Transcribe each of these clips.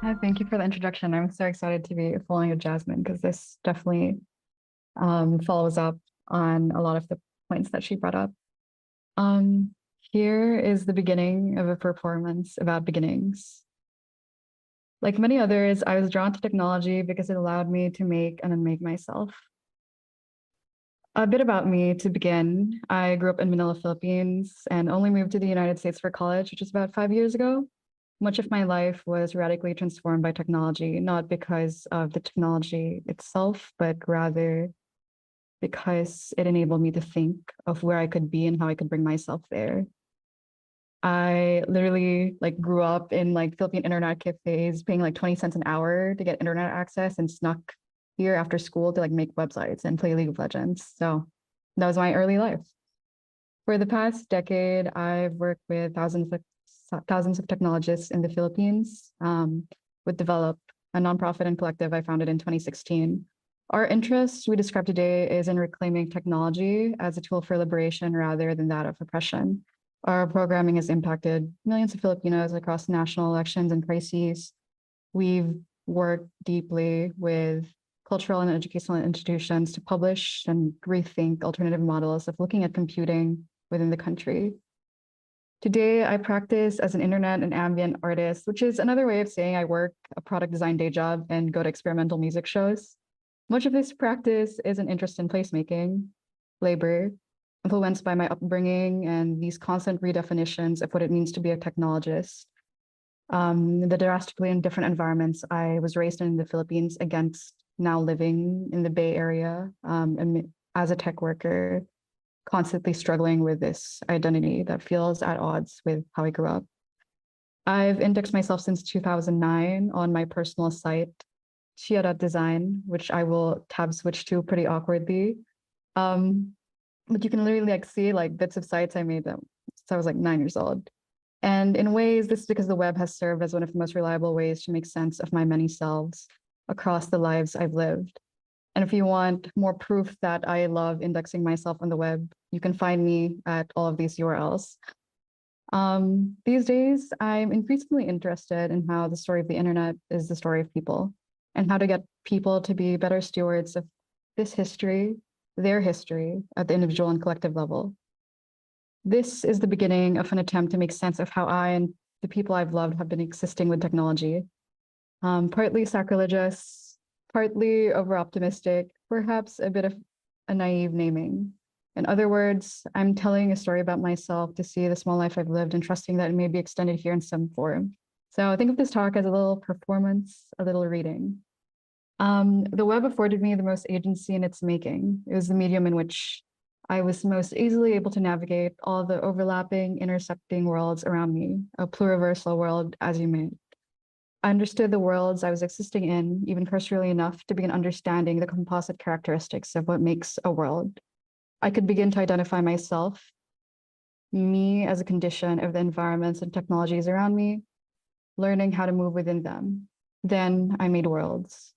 Hi, thank you for the introduction. I'm so excited to be following with Jasmine because this definitely follows up on a lot of the points that she brought up. Um, Here is the beginning of a performance about beginnings. Like many others, I was drawn to technology because it allowed me to make and unmake myself. A bit about me to begin. I grew up in Manila, Philippines, and only moved to the United States for college, which is about 5 years ago. Much of my life was radically transformed by technology, not because of the technology itself, but rather because it enabled me to think of where I could be and how I could bring myself there. I literally grew up in Philippine internet cafes, paying like 20 cents an hour to get internet access and snuck here after school to make websites and play League of Legends. So that was my early life. For the past decade, I've worked with thousands of technologists in the Philippines, with Develop, a nonprofit and collective I founded in 2016. Our interest we describe today is in reclaiming technology as a tool for liberation rather than that of oppression. Our programming has impacted millions of Filipinos across national elections and crises. We've worked deeply with cultural and educational institutions to publish and rethink alternative models of looking at computing within the country. Today, I practice as an internet and ambient artist, which is another way of saying I work a product design day job and go to experimental music shows. Much of this practice is an interest in placemaking, labor, influenced by my upbringing and these constant redefinitions of what it means to be a technologist. The drastically different environments I was raised in the Philippines against now living in the Bay Area, and as a tech worker, constantly struggling with this identity that feels at odds with how I grew up. I've indexed myself since 2009 on my personal site, Chia.design, which I will tab switch to pretty awkwardly. But you can literally see bits of sites I made them since I was 9 years old. And in ways, this is because the web has served as one of the most reliable ways to make sense of my many selves across the lives I've lived. And if you want more proof that I love indexing myself on the web, you can find me at all of these URLs. These days, I'm increasingly interested in how the story of the internet is the story of people and how to get people to be better stewards of this history, their history at the individual and collective level. This is the beginning of an attempt to make sense of how I and the people I've loved have been existing with technology. Partly sacrilegious, partly over-optimistic, perhaps a bit of a naive naming. In other words, I'm telling a story about myself to see the small life I've lived and trusting that it may be extended here in some form. So think of this talk as a little performance, a little reading. The web afforded me the most agency in its making. It was the medium in which I was most easily able to navigate all the overlapping, intersecting worlds around me, a pluriversal world, as you may. I understood the worlds I was existing in, even cursorily enough to begin understanding the composite characteristics of what makes a world. I could begin to identify myself, me as a condition of the environments and technologies around me, learning how to move within them. Then I made worlds.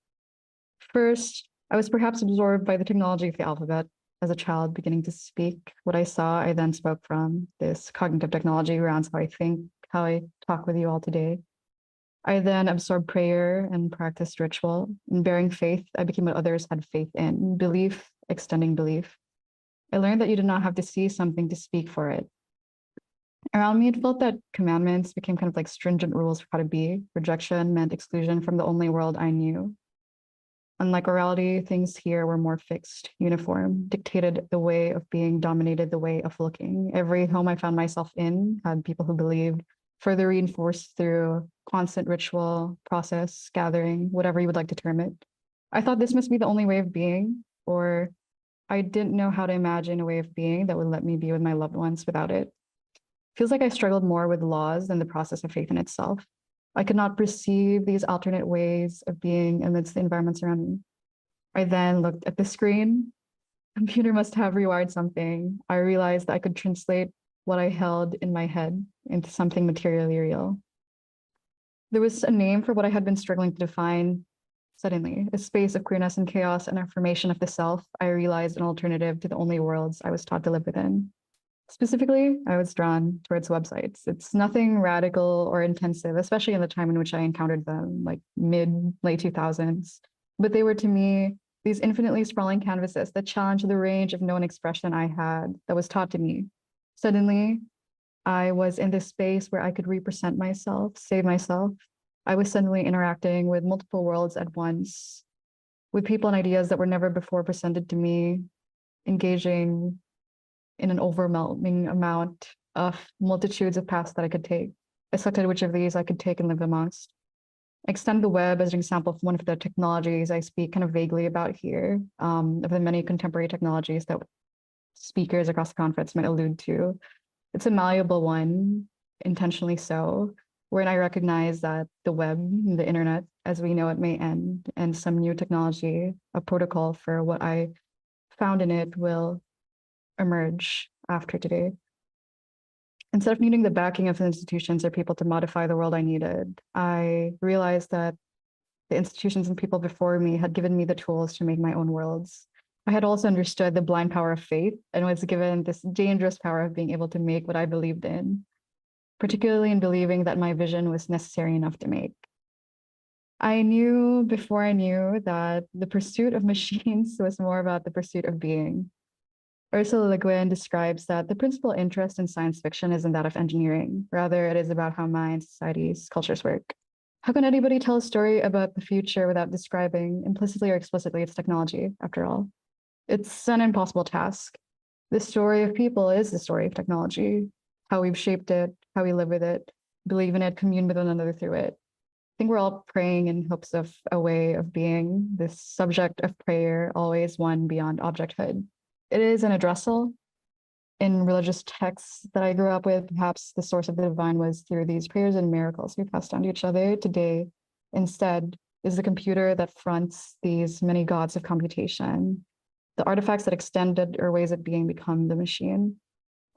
First, I was perhaps absorbed by the technology of the alphabet as a child beginning to speak. What I saw, I then spoke from. This cognitive technology grounds how I think, how I talk with you all today. I then absorbed prayer and practiced ritual. In bearing faith, I became what others had faith in, belief, extending belief. I learned that you did not have to see something to speak for it. Around me, it felt that commandments became kind of like stringent rules for how to be. Rejection meant exclusion from the only world I knew. Unlike orality, things here were more fixed, uniform, dictated the way of being, dominated the way of looking. Every home I found myself in had people who believed, further reinforced through constant ritual, process, gathering, whatever you would like to term it. I thought this must be the only way of being, or I didn't know how to imagine a way of being that would let me be with my loved ones without it. Feels like I struggled more with laws than the process of faith in itself. I could not perceive these alternate ways of being amidst the environments around me. I then looked at the screen. Computer must have rewired something. I realized that I could translate what I held in my head into something materially real. There was a name for what I had been struggling to define. Suddenly, a space of queerness and chaos and affirmation of the self, I realized an alternative to the only worlds I was taught to live within. Specifically, I was drawn towards websites. It's nothing radical or intensive, especially in the time in which I encountered them, like late 2000s. But they were to me these infinitely sprawling canvases that challenged the range of known expression I had that was taught to me. Suddenly, I was in this space where I could represent myself, save myself. I was suddenly interacting with multiple worlds at once, with people and ideas that were never before presented to me, engaging in an overwhelming amount of multitudes of paths that I could take. I selected which of these I could take and live the most. Extend the web as an example of one of the technologies I speak kind of vaguely about here, of the many contemporary technologies that speakers across the conference might allude to. It's a malleable one, intentionally so, wherein I recognize that the web, the internet, as we know it, may end, and some new technology, a protocol for what I found in it, will emerge after today. Instead of needing the backing of institutions or people to modify the world I needed, I realized that the institutions and people before me had given me the tools to make my own worlds. I had also understood the blind power of faith and was given this dangerous power of being able to make what I believed in, particularly in believing that my vision was necessary enough to make. I knew before I knew that the pursuit of machines was more about the pursuit of being. Ursula Le Guin describes that the principal interest in science fiction isn't that of engineering. Rather, it is about how minds, societies, cultures work. How can anybody tell a story about the future without describing implicitly or explicitly its technology, after all? It's an impossible task. The story of people is the story of technology, how we've shaped it, how we live with it, believe in it, commune with one another through it. I think we're all praying in hopes of a way of being, this subject of prayer, always one beyond objecthood. It is an addressal. In religious texts that I grew up with, perhaps the source of the divine was through these prayers and miracles we passed down to each other. Today, instead, is the computer that fronts these many gods of computation. The artifacts that extended or ways of being become the machine.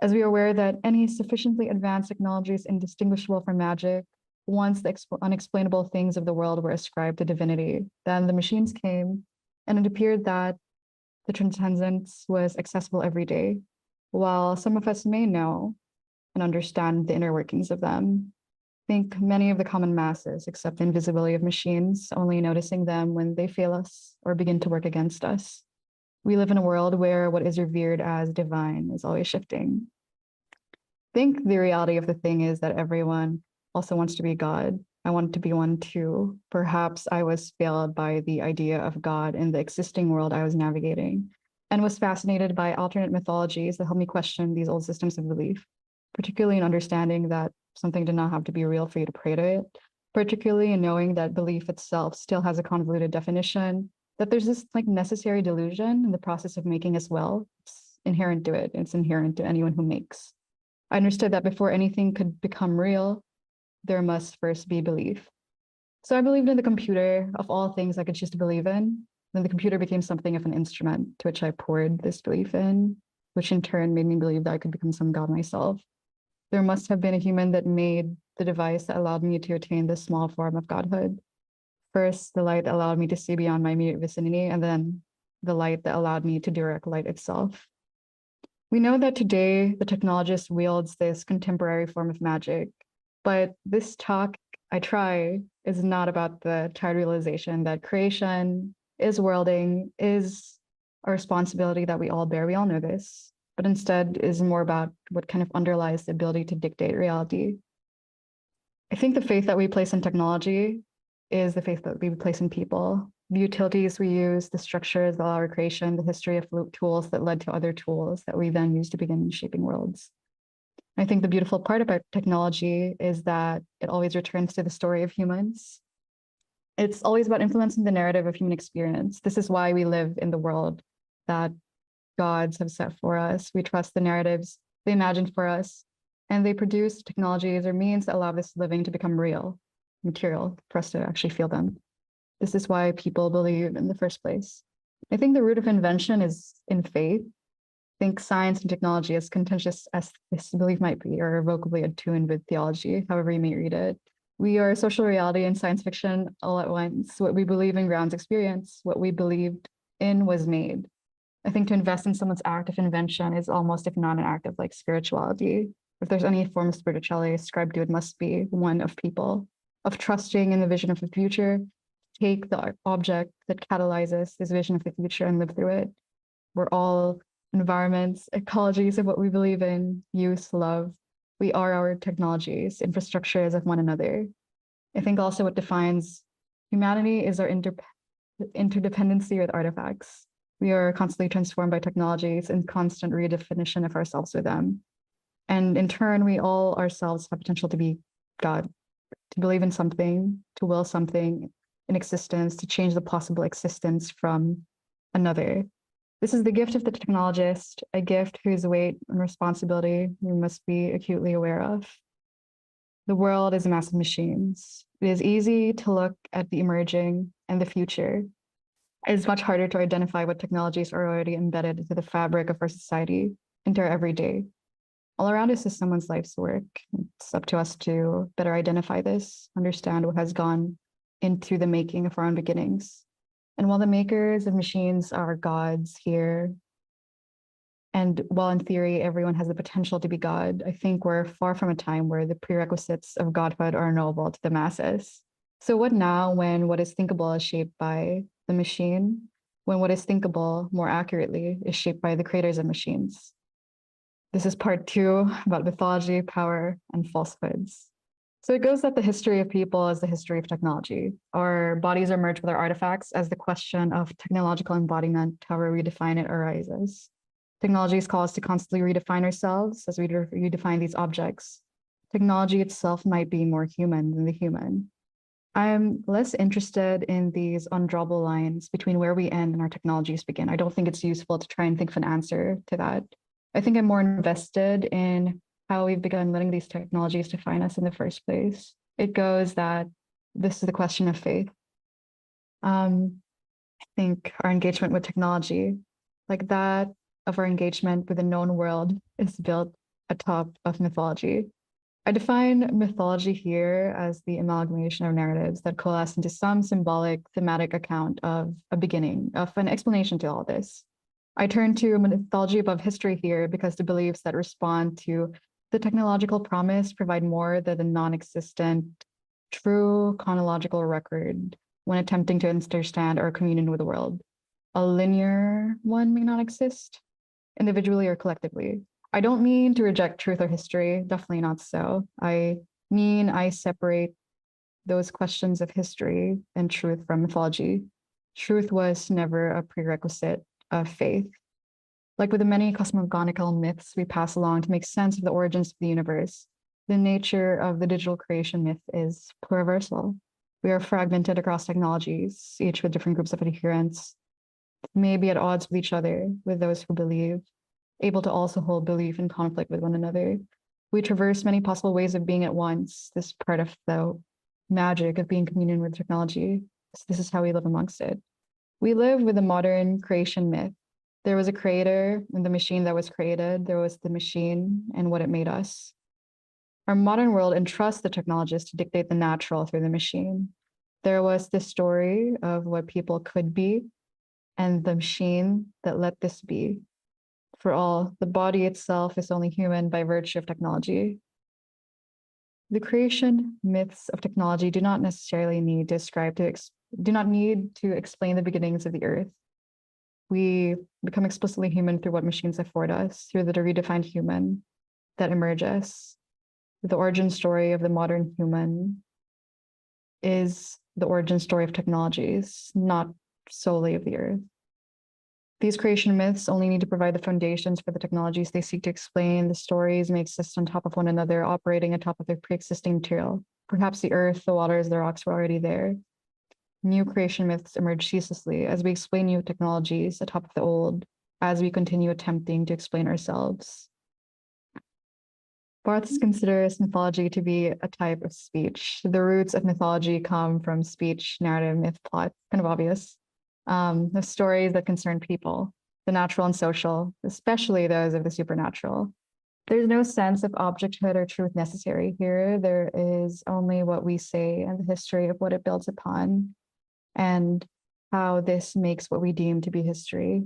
As we are aware that any sufficiently advanced technology is indistinguishable from magic, once the unexplainable things of the world were ascribed to divinity, then the machines came, and it appeared that the transcendence was accessible every day. While some of us may know and understand the inner workings of them, I think many of the common masses accept the invisibility of machines, only noticing them when they fail us or begin to work against us. We live in a world where what is revered as divine is always shifting. I think the reality of the thing is that everyone also wants to be God. I want to be one too. Perhaps I was failed by the idea of God in the existing world I was navigating, and was fascinated by alternate mythologies that helped me question these old systems of belief, particularly in understanding that something did not have to be real for you to pray to it, particularly in knowing that belief itself still has a convoluted definition, that there's this like necessary delusion in the process of making us well. It's inherent to it. It's inherent to anyone who makes. I understood that before anything could become real, there must first be belief. So I believed in the computer of all things I could choose to believe in. Then the computer became something of an instrument to which I poured this belief in, which in turn made me believe that I could become some god myself. There must have been a human that made the device that allowed me to attain this small form of godhood. First, the light allowed me to see beyond my immediate vicinity, and then the light that allowed me to direct light itself. We know that today the technologist wields this contemporary form of magic, but this talk I try is not about the tired realization that creation is worlding, is a responsibility that we all bear. We all know this, but instead is more about what kind of underlies the ability to dictate reality. I think the faith that we place in technology is the faith that we place in people. The utilities we use, the structures that allow our creation, the history of tools that led to other tools that we then use to begin shaping worlds. I think the beautiful part about technology is that it always returns to the story of humans. It's always about influencing the narrative of human experience. This is why we live in the world that gods have set for us. We trust the narratives they imagined for us, and they produce technologies or means that allow this living to become real, material, for us to actually feel them. This is why people believe in the first place. I think the root of invention is in faith. I think science and technology, as contentious as this belief might be, are irrevocably attuned with theology, however you may read it. We are social reality and science fiction all at once. What we believe in grounds experience. What we believed in was made. I think to invest in someone's act of invention is almost, if not an act of like spirituality. If there's any form of spirituality ascribed to it, must be one of people, of trusting in the vision of the future, take the object that catalyzes this vision of the future and live through it. We're all environments, ecologies of what we believe in, use, love. We are our technologies, infrastructures of one another. I think also what defines humanity is our interdependency with artifacts. We are constantly transformed by technologies and constant redefinition of ourselves with them. And in turn, we all ourselves have potential to be God, to believe in something, to will something in existence, to change the possible existence from another. This is the gift of the technologist, a gift whose weight and responsibility we must be acutely aware of. The world is a mass of machines. It is easy to look at the emerging and the future. It is much harder to identify what technologies are already embedded into the fabric of our society, into our everyday. All around us is someone's life's work. It's up to us to better identify this, understand what has gone into the making of our own beginnings. And while the makers of machines are gods here, and while in theory everyone has the potential to be God, I think we're far from a time where the prerequisites of godhood are knowable to the masses. So what now when what is thinkable is shaped by the machine, when what is thinkable more accurately is shaped by the creators of machines? This is part 2 about mythology, power, and falsehoods. So it goes that the history of people is the history of technology. Our bodies are merged with our artifacts as the question of technological embodiment, however we define it, arises. Technologies call us to constantly redefine ourselves as we redefine these objects. Technology itself might be more human than the human. I'm less interested in these undrawable lines between where we end and our technologies begin. I don't think it's useful to try and think of an answer to that. I think I'm more invested in how we've begun letting these technologies define us in the first place. It goes that this is the question of faith. I think our engagement with technology, like that of our engagement with the known world, is built atop of mythology. I define mythology here as the amalgamation of narratives that coalesce into some symbolic, thematic account of a beginning, of an explanation to all this. I turn to mythology above history here because the beliefs that respond to the technological promise provide more than the non-existent, true chronological record when attempting to understand our communion with the world. A linear one may not exist, individually or collectively. I don't mean to reject truth or history, definitely not so. I mean I separate those questions of history and truth from mythology. Truth was never a prerequisite of faith. Like with the many cosmogonical myths we pass along to make sense of the origins of the universe, the nature of the digital creation myth is pluriversal. We are fragmented across technologies, each with different groups of adherents, maybe at odds with each other, with those who believe, able to also hold belief in conflict with one another. We traverse many possible ways of being at once, this part of the magic of being in communion with technology. So this is how we live amongst it. We live with a modern creation myth. There was a creator and the machine that was created. There was the machine and what it made us. Our modern world entrusts the technologist to dictate the natural through the machine. There was this story of what people could be and the machine that let this be. For all, the body itself is only human by virtue of technology. The creation myths of technology do not necessarily need to explain the beginnings of the earth. We become explicitly human through what machines afford us, through the redefined human that emerge us. The origin story of the modern human is the origin story of technologies, not solely of the earth. These creation myths only need to provide the foundations for the technologies they seek to explain. The stories may exist on top of one another, operating atop of their pre-existing material. Perhaps the earth, the waters, the rocks were already there. New creation myths emerge ceaselessly as we explain new technologies atop of the old, as we continue attempting to explain ourselves. Barthes considers mythology to be a type of speech. The roots of mythology come from speech, narrative, myth, plot, kind of obvious. The stories that concern people, the natural and social, especially those of the supernatural. There's no sense of objecthood or truth necessary here. There is only what we say and the history of what it builds upon and how this makes what we deem to be history.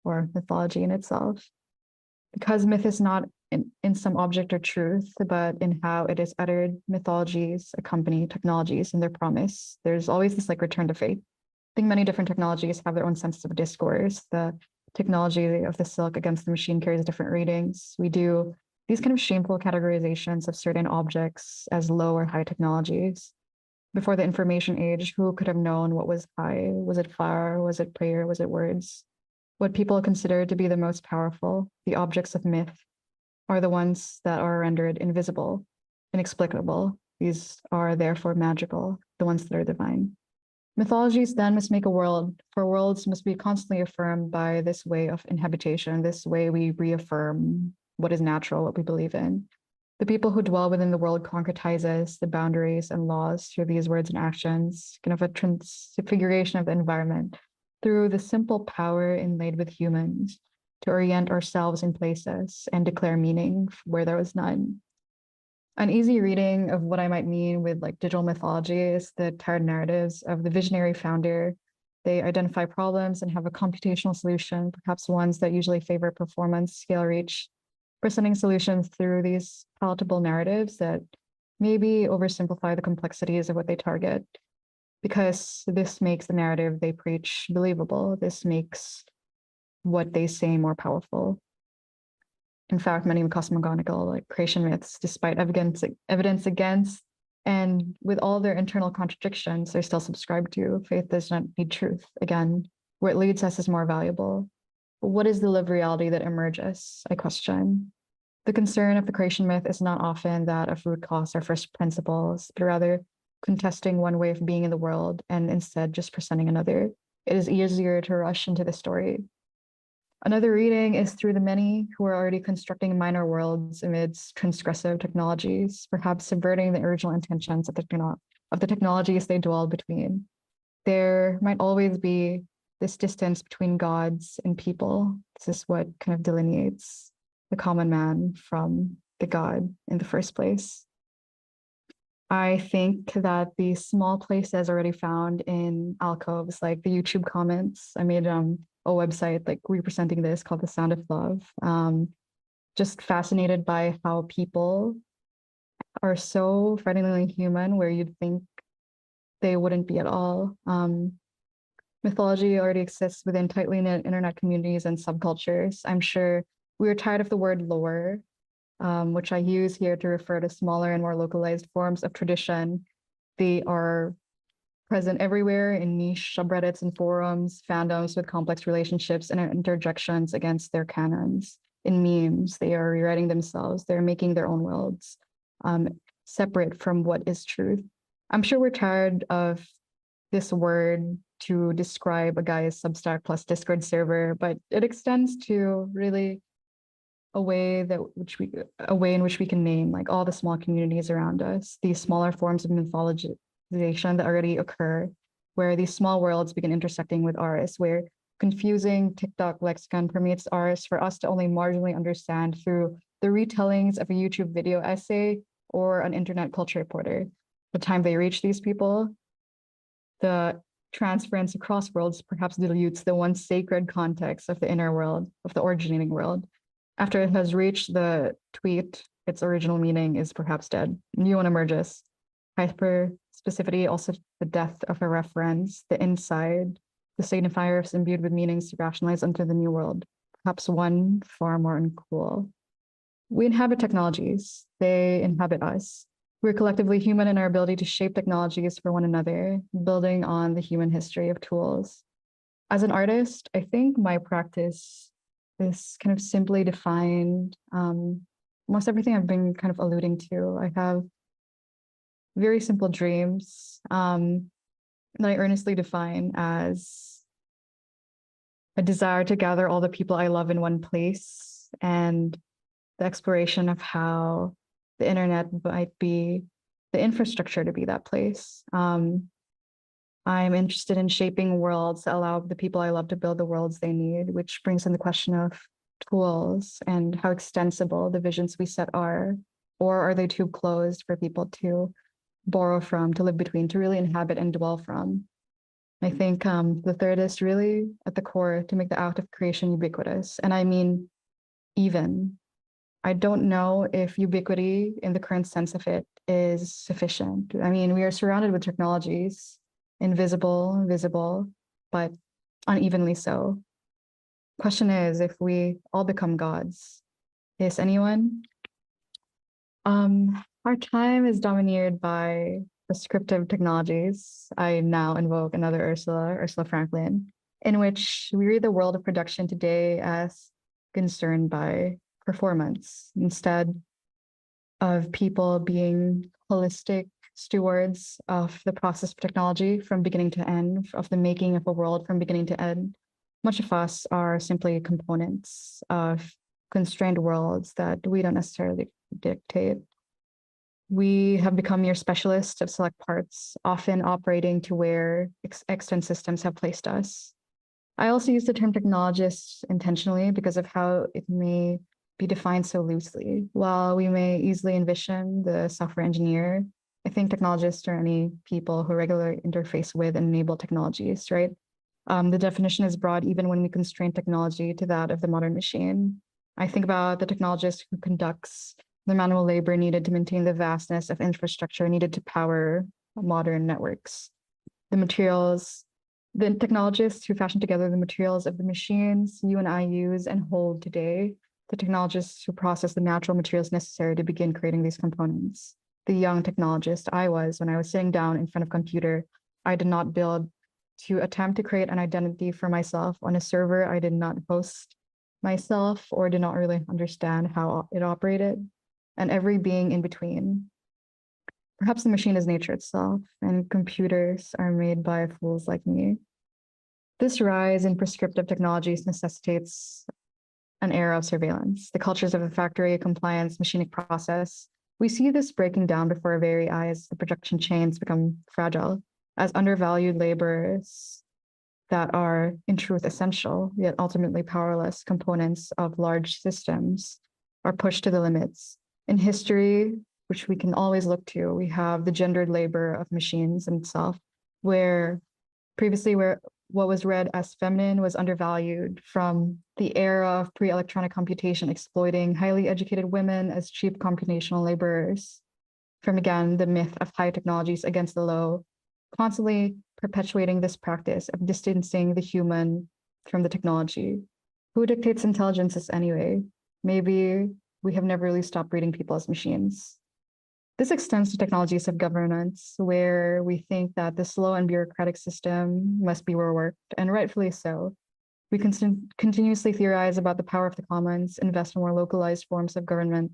or mythology in itself. Because myth is not in some object or truth, but in how it is uttered, mythologies accompany technologies in their promise. There's always this like return to faith. I think many different technologies have their own sense of discourse. The technology of the silk against the machine carries different readings. We do these kind of shameful categorizations of certain objects as low or high technologies. Before the information age, who could have known what was high? Was it fire? Was it prayer? Was it words? What people consider to be the most powerful, the objects of myth, are the ones that are rendered invisible, inexplicable. These are therefore magical, the ones that are divine. Mythologies then must make a world, for worlds must be constantly affirmed by this way of inhabitation, this way we reaffirm what is natural, what we believe in. The people who dwell within the world concretizes the boundaries and laws through these words and actions, kind of a transfiguration of the environment through the simple power inlaid with humans to orient ourselves in places and declare meaning where there was none. An easy reading of what I might mean with like digital mythology is the tired narratives of the visionary founder. They identify problems and have a computational solution, perhaps ones that usually favor performance, scale, reach, presenting solutions through these palatable narratives that maybe oversimplify the complexities of what they target, because this makes the narrative they preach believable. This makes what they say more powerful. In fact, many cosmogonical like creation myths, despite evidence against and with all their internal contradictions, they're still subscribed to. Faith does not need truth. Again, where it leads us is more valuable. But what is the lived reality that emerges? I question. The concern of the creation myth is not often that of root cause or first principles, but rather contesting one way of being in the world and instead just presenting another. It is easier to rush into the story. Another reading is through the many who are already constructing minor worlds amidst transgressive technologies, perhaps subverting the original intentions of the technologies they dwell between. There might always be this distance between gods and people. This is what kind of delineates the common man from the god in the first place. I think that these small places already found in alcoves, like the YouTube comments, I made a website like representing this called The Sound of Love. Just fascinated by how people are so frighteningly human where you'd think they wouldn't be at all. Mythology already exists within tightly knit internet communities and subcultures. I'm sure we are tired of the word lore, which I use here to refer to smaller and more localized forms of tradition. They are present everywhere in niche subreddits and forums, fandoms with complex relationships and interjections against their canons. In memes, they are rewriting themselves. They're making their own worlds, separate from what is truth. I'm sure we're tired of this word to describe a guy's Substack plus Discord server, but it extends to really a way in which we can name like all the small communities around us, these smaller forms of mythology that already occur, where these small worlds begin intersecting with ours, where confusing TikTok lexicon permeates ours for us to only marginally understand through the retellings of a YouTube video essay or an internet culture reporter. The time they reach these people, the transference across worlds perhaps dilutes the once sacred context of the inner world, of the originating world. After it has reached the tweet, its original meaning is perhaps dead. New one emerges. Hyper-specificity, also the death of a reference, the inside, the signifiers imbued with meanings to rationalize into the new world, perhaps one far more uncool. We inhabit technologies. They inhabit us. We're collectively human in our ability to shape technologies for one another, building on the human history of tools. As an artist, I think my practice is kind of simply defined. Most everything I've been kind of alluding to. I have very simple dreams that I earnestly define as a desire to gather all the people I love in one place and the exploration of how the internet might be the infrastructure to be that place. I'm interested in shaping worlds that allow the people I love to build the worlds they need, which brings in the question of tools and how extensible the visions we set are, or are they too closed for people to borrow from, to live between, to really inhabit and dwell from? I think the third is really at the core to make the act of creation ubiquitous. And I mean, even. I don't know if ubiquity in the current sense of it is sufficient. I mean, we are surrounded with technologies, invisible, visible, but unevenly so. Question is if we all become gods. Is anyone? Our time is domineered by prescriptive technologies. I now invoke another Ursula Franklin, in which we read the world of production today as concerned by performance instead of people being holistic stewards of the process of technology from beginning to end, of the making of a world from beginning to end. Much of us are simply components of constrained worlds that we don't necessarily dictate. We have become mere specialists of select parts, often operating to where extant systems have placed us. I also use the term technologist intentionally because of how it may be defined so loosely. While we may easily envision the software engineer, I think technologists are any people who regularly interface with and enable technologies, right? The definition is broad even when we constrain technology to that of the modern machine. I think about the technologist who conducts the manual labor needed to maintain the vastness of infrastructure needed to power modern networks. The technologists who fashion together the materials of the machines you and I use and hold today, the technologists who process the natural materials necessary to begin creating these components. The young technologist I was when I was sitting down in front of a computer, I did not build to attempt to create an identity for myself on a server I did not host myself or did not really understand how it operated, and every being in between. Perhaps the machine is nature itself, and computers are made by fools like me. This rise in prescriptive technologies necessitates an era of surveillance, the cultures of a factory, compliance, machinic process. We see this breaking down before our very eyes. The production chains become fragile as undervalued laborers that are in truth essential, yet ultimately powerless components of large systems are pushed to the limits. In history, which we can always look to, we have the gendered labor of machines in itself, where previously what was read as feminine was undervalued from the era of pre-electronic computation, exploiting highly educated women as cheap computational laborers. From again, the myth of high technologies against the low, constantly perpetuating this practice of distancing the human from the technology. Who dictates intelligences anyway? Maybe we have never really stopped reading people as machines. This extends to technologies of governance, where we think that the slow and bureaucratic system must be reworked, and rightfully so. We continuously theorize about the power of the commons, invest in more localized forms of government,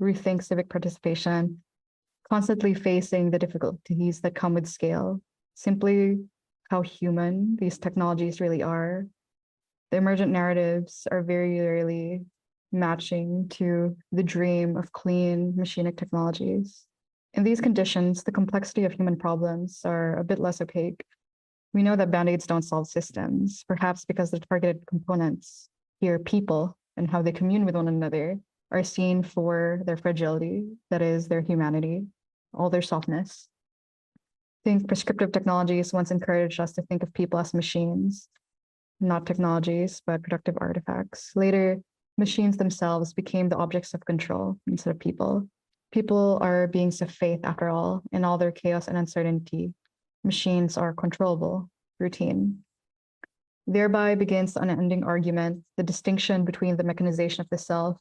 rethink civic participation, constantly facing the difficulties that come with scale, simply how human these technologies really are. The emergent narratives are very rarely matching to the dream of clean machinic technologies. In these conditions, the complexity of human problems are a bit less opaque. We know that band-aids don't solve systems, perhaps because the targeted components, here people and how they commune with one another, are seen for their fragility, that is, their humanity, all their softness. I think prescriptive technologies once encouraged us to think of people as machines, not technologies, but productive artifacts. Later, machines themselves became the objects of control instead of people. People are beings of faith, after all, in all their chaos and uncertainty. Machines are controllable, routine. Thereby begins the unending argument, the distinction between the mechanization of the self,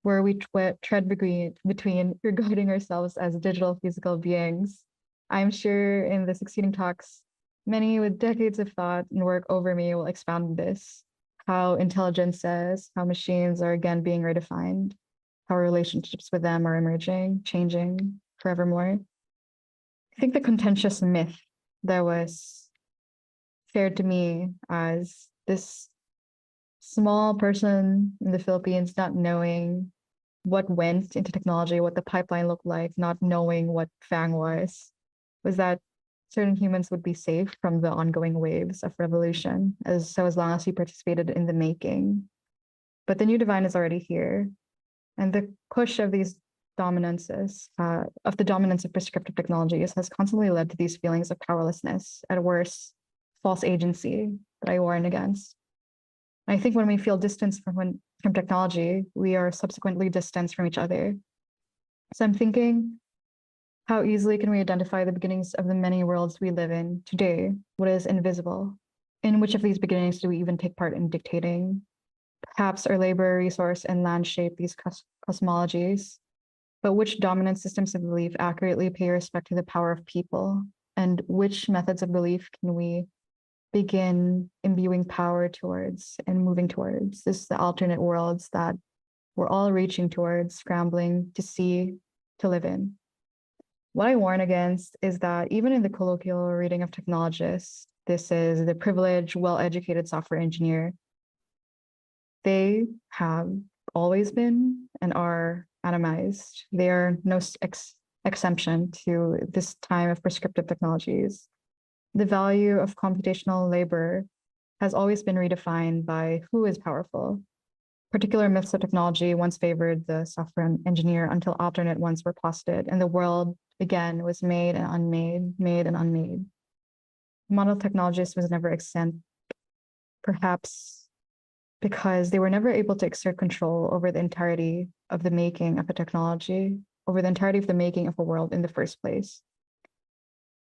where we tread between regarding ourselves as digital physical beings. I'm sure in the succeeding talks, many with decades of thought and work over me will expound on this, how intelligence says, how machines are again being redefined, how relationships with them are emerging, changing forevermore. I think the contentious myth that was fared to me as this small person in the Philippines not knowing what went into technology, what the pipeline looked like, not knowing what FANG was that certain humans would be safe from the ongoing waves of revolution, as long as you participated in the making. But the new divine is already here, and the push of these dominances, of the dominance of prescriptive technologies, has constantly led to these feelings of powerlessness, at worst, false agency that I warn against. And I think when we feel distance from technology, we are subsequently distanced from each other. So I'm thinking, how easily can we identify the beginnings of the many worlds we live in today? What is invisible? In which of these beginnings do we even take part in dictating? Perhaps our labor, resource, and land shape these cosmologies, but which dominant systems of belief accurately pay respect to the power of people? And which methods of belief can we begin imbuing power towards and moving towards? This is the alternate worlds that we're all reaching towards, scrambling to see, to live in. What I warn against is that even in the colloquial reading of technologists, this is the privileged, well-educated software engineer. They have always been and are atomized. They are no exemption to this time of prescriptive technologies. The value of computational labor has always been redefined by who is powerful. Particular myths of technology once favored the software engineer until alternate ones were posited, and the world again was made and unmade, made and unmade. Model technologist was never exempt, perhaps because they were never able to exert control over the entirety of the making of a technology, over the entirety of the making of a world in the first place.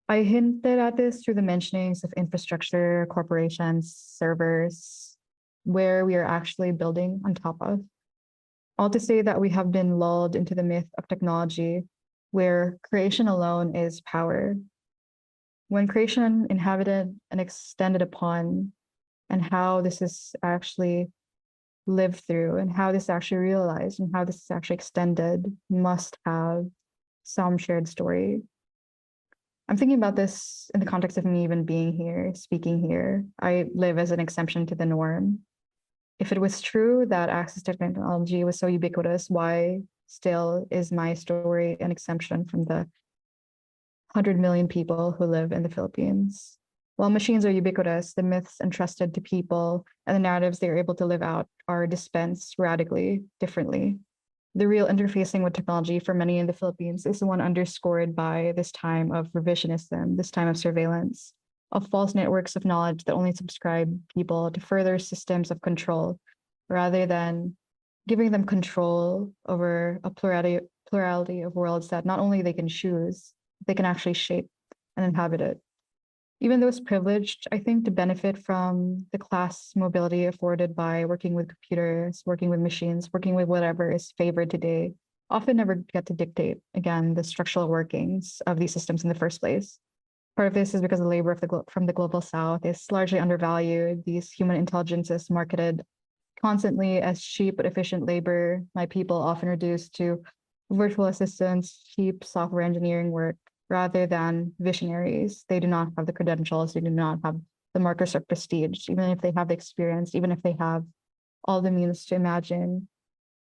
I hinted at this through the mentionings of infrastructure, corporations, servers, where we are actually building on top of. All to say that we have been lulled into the myth of technology where creation alone is power. When creation inhabited and extended upon, and how this is actually lived through, and how this is actually realized, and how this is actually extended, must have some shared story. I'm thinking about this in the context of me even being here, speaking here. I live as an exception to the norm. If it was true that access to technology was so ubiquitous, why still is my story an exemption from the 100 million people who live in the Philippines? While machines are ubiquitous, the myths entrusted to people and the narratives they are able to live out are dispensed radically differently. The real interfacing with technology for many in the Philippines is the one underscored by this time of revisionism, this time of surveillance, of false networks of knowledge that only subscribe people to further systems of control, rather than giving them control over a plurality of worlds that not only they can choose, they can actually shape and inhabit it. Even those privileged, I think, to benefit from the class mobility afforded by working with computers, working with machines, working with whatever is favored today, often never get to dictate, again, the structural workings of these systems in the first place. Part of this is because the labor from the global south is largely undervalued. These human intelligences marketed constantly as cheap but efficient labor, my people often reduced to virtual assistants, cheap software engineering work, rather than visionaries. They do not have the credentials, they do not have the markers of prestige, even if they have the experience, even if they have all the means to imagine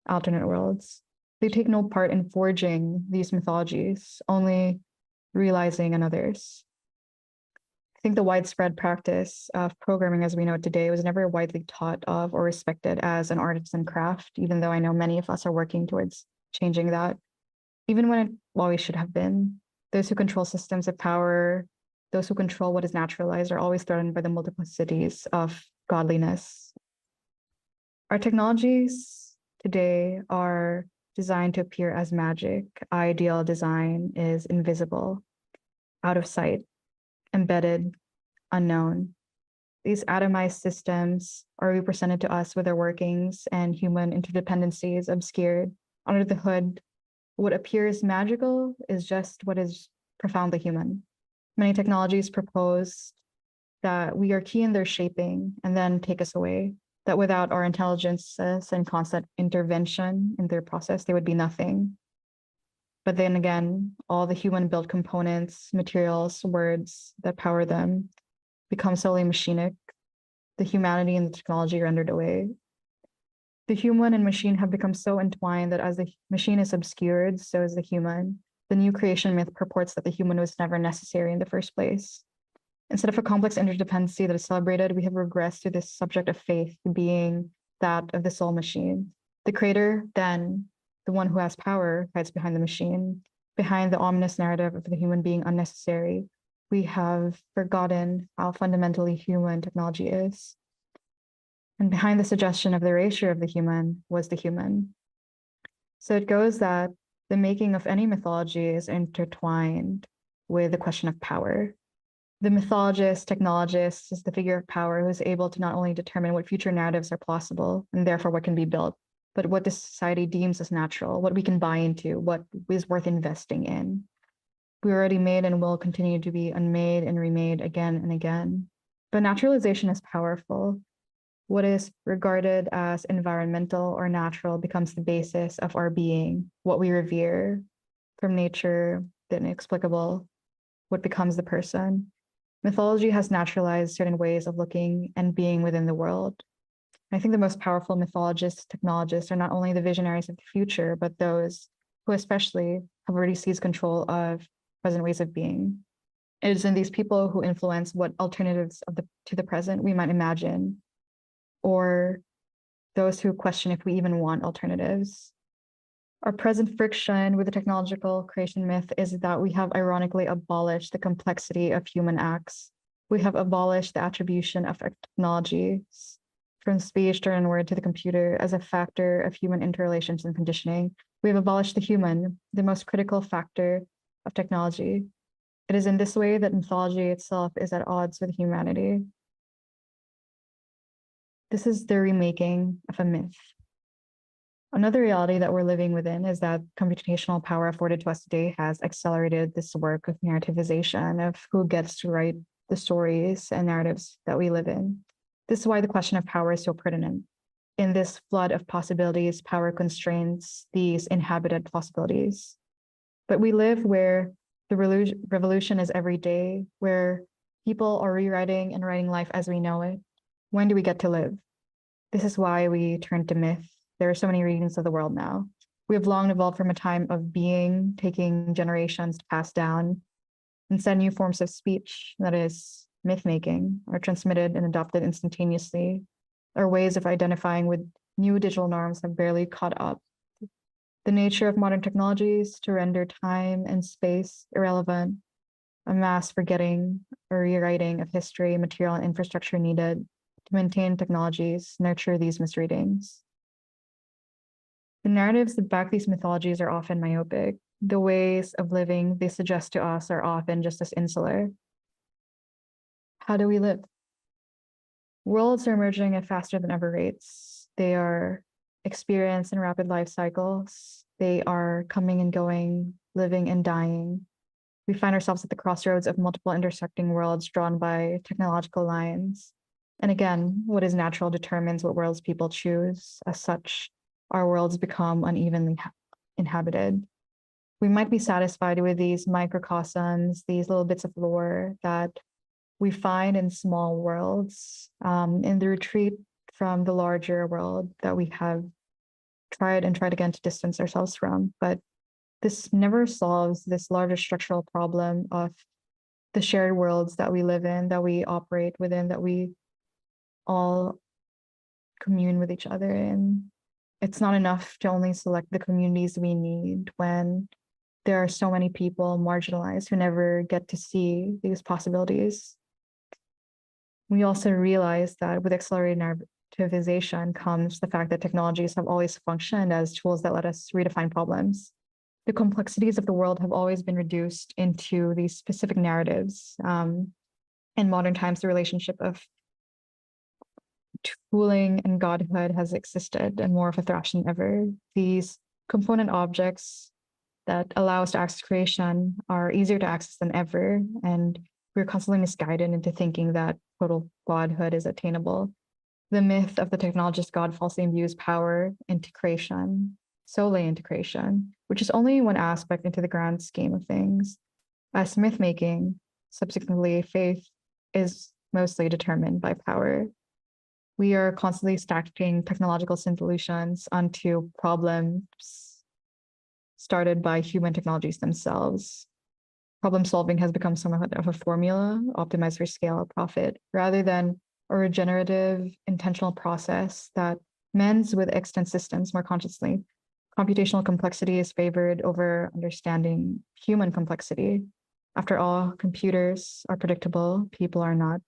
alternate worlds. They take no part in forging these mythologies, only realizing another's. I think the widespread practice of programming as we know it today was never widely taught of or respected as an artisan craft, even though I know many of us are working towards changing that, even when it always should have been. Those who control systems of power, those who control what is naturalized, are always threatened by the multiplicities of godliness. Our technologies today are designed to appear as magic. Ideal design is invisible, out of sight, embedded, unknown. These atomized systems are represented to us with their workings and human interdependencies obscured. Under the hood, what appears magical is just what is profoundly human. Many technologies propose that we are key in their shaping and then take us away, that without our intelligences and constant intervention in their process, they would be nothing. But then again, all the human-built components, materials, words that power them become solely machinic. The humanity and the technology rendered away. The human and machine have become so entwined that as the machine is obscured, so is the human. The new creation myth purports that the human was never necessary in the first place. Instead of a complex interdependency that is celebrated, we have regressed to this subject of faith being that of the soul machine. The creator, then, the one who has power, hides behind the machine, behind the ominous narrative of the human being unnecessary, we have forgotten how fundamentally human technology is. And behind the suggestion of the erasure of the human was the human. So it goes that the making of any mythology is intertwined with the question of power. The mythologist, technologist is the figure of power who is able to not only determine what future narratives are possible and therefore what can be built, but what the society deems as natural, what we can buy into, what is worth investing in. We already made and will continue to be unmade and remade again and again. But naturalization is powerful. What is regarded as environmental or natural becomes the basis of our being, what we revere from nature, the inexplicable, what becomes the person. Mythology has naturalized certain ways of looking and being within the world. I think the most powerful mythologists, technologists are not only the visionaries of the future, but those who especially have already seized control of present ways of being. It is in these people who influence what alternatives to the present we might imagine, or those who question if we even want alternatives. Our present friction with the technological creation myth is that we have ironically abolished the complexity of human acts. We have abolished the attribution of technologies from speech turned word to the computer as a factor of human interrelations and conditioning. We have abolished the human, the most critical factor of technology. It is in this way that mythology itself is at odds with humanity. This is the remaking of a myth. Another reality that we're living within is that computational power afforded to us today has accelerated this work of narrativization of who gets to write the stories and narratives that we live in. This is why the question of power is so pertinent. In this flood of possibilities, power constrains these inhabited possibilities. But we live where the revolution is every day, where people are rewriting and writing life as we know it. When do we get to live? This is why we turn to myth. There are so many readings of the world now. We have long evolved from a time of being, taking generations to pass down. Instead, new forms of speech, that is, myth making, are transmitted and adopted instantaneously. Our ways of identifying with new digital norms have barely caught up. The nature of modern technologies to render time and space irrelevant, a mass forgetting or rewriting of history, material, and infrastructure needed to maintain technologies, nurture these misreadings. The narratives that back these mythologies are often myopic. The ways of living they suggest to us are often just as insular. How do we live? Worlds are emerging at faster than ever rates. They are experienced in rapid life cycles. They are coming and going, living and dying. We find ourselves at the crossroads of multiple intersecting worlds drawn by technological lines. And again, what is natural determines what worlds people choose. As such, our worlds become unevenly inhabited. We might be satisfied with these microcosms, these little bits of lore that we find in small worlds, in the retreat from the larger world that we have tried and tried again to distance ourselves from. But this never solves this larger structural problem of the shared worlds that we live in, that we operate within, that we all commune with each other in. It's not enough to only select the communities we need when there are so many people marginalized who never get to see these possibilities. We also realize that with accelerated narrativization comes the fact that technologies have always functioned as tools that let us redefine problems. The complexities of the world have always been reduced into these specific narratives. In modern times, the relationship of tooling and godhood has existed and more of a thrash than ever. These component objects that allow us to access creation are easier to access than ever, and we're constantly misguided into thinking that total godhood is attainable. The myth of the technologist god falsely imbues power into creation, solely into creation, which is only one aspect into the grand scheme of things. As myth making, subsequently, faith is mostly determined by power. We are constantly stacking technological solutions onto problems started by human technologies themselves. Problem solving has become somewhat of a formula optimized for scale or profit, rather than a regenerative, intentional process that mends with extant systems more consciously. Computational complexity is favored over understanding human complexity. After all, computers are predictable, people are not.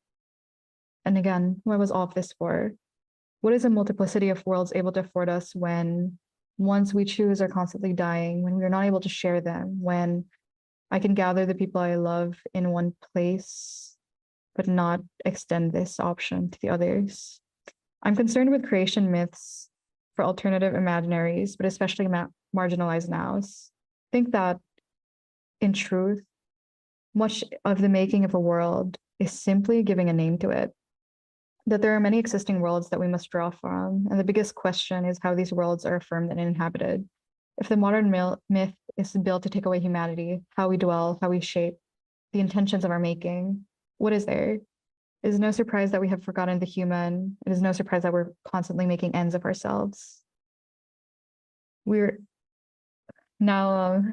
And again, what was all of this for? What is a multiplicity of worlds able to afford us when ones we choose are constantly dying, when we are not able to share them, when I can gather the people I love in one place, but not extend this option to the others? I'm concerned with creation myths for alternative imaginaries, but especially marginalized nows. I think that, in truth, much of the making of a world is simply giving a name to it. That there are many existing worlds that we must draw from, and the biggest question is how these worlds are affirmed and inhabited. If the modern myth is built to take away humanity, how we dwell, how we shape, the intentions of our making, what is there? It is no surprise that we have forgotten the human. It is no surprise that we're constantly making ends of ourselves. We're now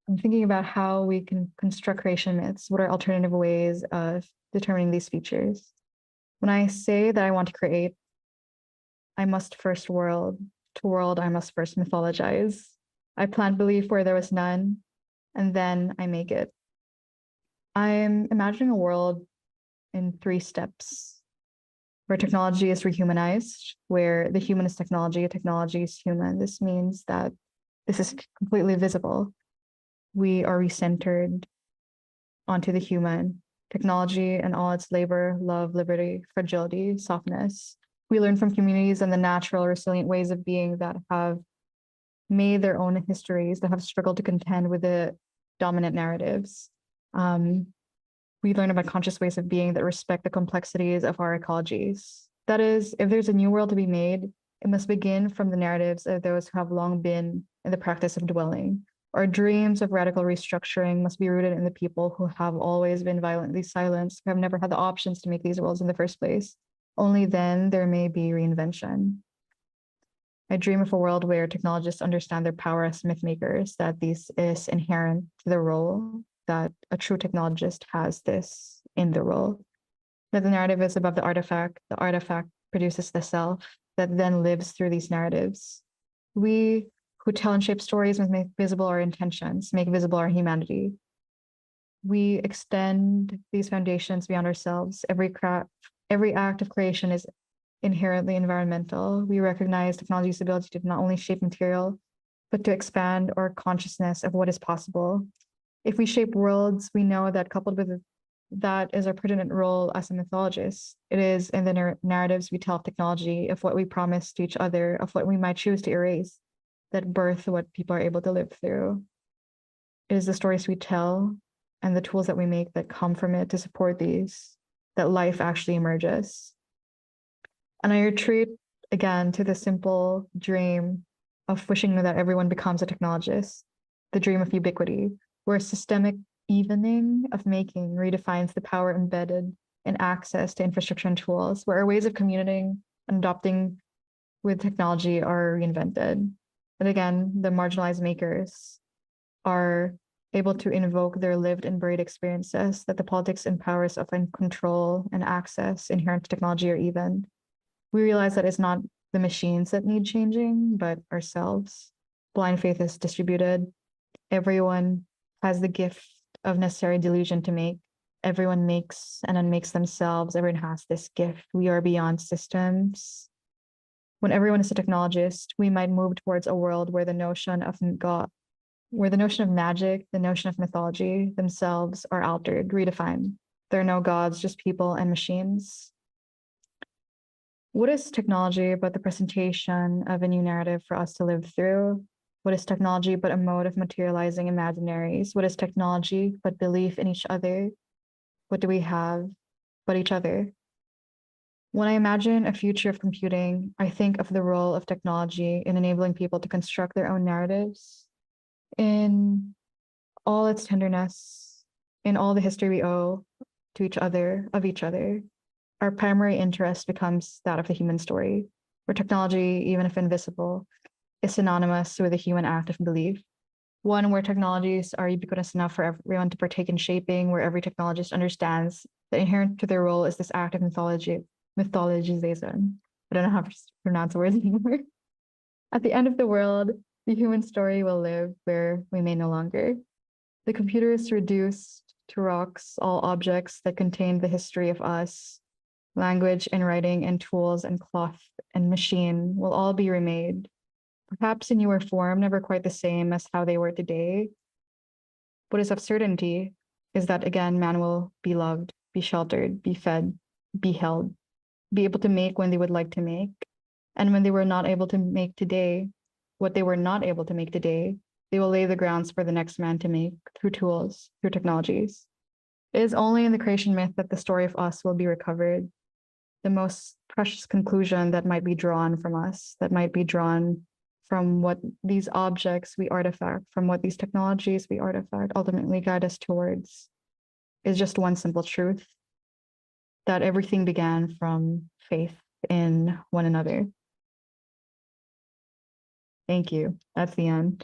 I'm thinking about how we can construct creation myths. What are alternative ways of determining these features? When I say that I want to create, I must first world. To world, I must first mythologize. I plant belief where there was none, and then I make it. I'm imagining a world in 3 steps, where technology is rehumanized, where the human is technology is human. This means that this is completely visible. We are recentered onto the human. Technology and all its labor, love, liberty, fragility, softness. We learn from communities and the natural, resilient ways of being that have made their own histories, that have struggled to contend with the dominant narratives. We learn about conscious ways of being that respect the complexities of our ecologies. That is, if there's a new world to be made, it must begin from the narratives of those who have long been in the practice of dwelling. Our dreams of radical restructuring must be rooted in the people who have always been violently silenced, who have never had the options to make these worlds in the first place. Only then there may be reinvention. I dream of a world where technologists understand their power as myth makers, that this is inherent to the role, that a true technologist has this in the role, that the narrative is above the artifact produces the self that then lives through these narratives. We who tell and shape stories must make visible our intentions, make visible our humanity. We extend these foundations beyond ourselves. Every act of creation is inherently environmental. We recognize technology's ability to not only shape material, but to expand our consciousness of what is possible. If we shape worlds, we know that coupled with that is our pertinent role as a mythologist. It is in the narratives we tell of technology, of what we promise to each other, of what we might choose to erase, that birth what people are able to live through. It is the stories we tell and the tools that we make that come from it to support these, that life actually emerges. And I retreat again to the simple dream of wishing that everyone becomes a technologist, the dream of ubiquity, where systemic evening of making redefines the power embedded in access to infrastructure and tools, where our ways of communicating and adopting with technology are reinvented. And again, the marginalized makers are able to invoke their lived and buried experiences that the politics and powers of control and access inherent to technology are even. We realize that it's not the machines that need changing, but ourselves. Blind faith is distributed. Everyone has the gift of necessary delusion to make. Everyone makes and unmakes themselves. Everyone has this gift. We are beyond systems. When everyone is a technologist, we might move towards a world where the notion of God, where the notion of magic, the notion of mythology themselves are altered, redefined. There are no gods, just people and machines. What is technology but the presentation of a new narrative for us to live through? What is technology but a mode of materializing imaginaries? What is technology but belief in each other? What do we have but each other? When I imagine a future of computing, I think of the role of technology in enabling people to construct their own narratives in all its tenderness, in all the history we owe to each other, of each other. Our primary interest becomes that of the human story, where technology, even if invisible, is synonymous with the human act of belief. One where technologies are ubiquitous enough for everyone to partake in shaping, where every technologist understands that inherent to their role is this act of mythologization. I don't know how to pronounce words anymore. At the end of the world, the human story will live where we may no longer. The computer is reduced to rocks, all objects that contain the history of us, language and writing and tools and cloth and machine will all be remade, perhaps in newer form, never quite the same as how they were today. What is of certainty is that again, man will be loved, be sheltered, be fed, be held, be able to make when they would like to make. And when they were not able to make today, what they were not able to make today, they will lay the grounds for the next man to make through tools, through technologies. It is only in the creation myth that the story of us will be recovered, the most precious conclusion that might be drawn from us, that might be drawn from what these objects we artifact, from what these technologies we artifact ultimately guide us towards, is just one simple truth, that everything began from faith in one another. Thank you. That's the end.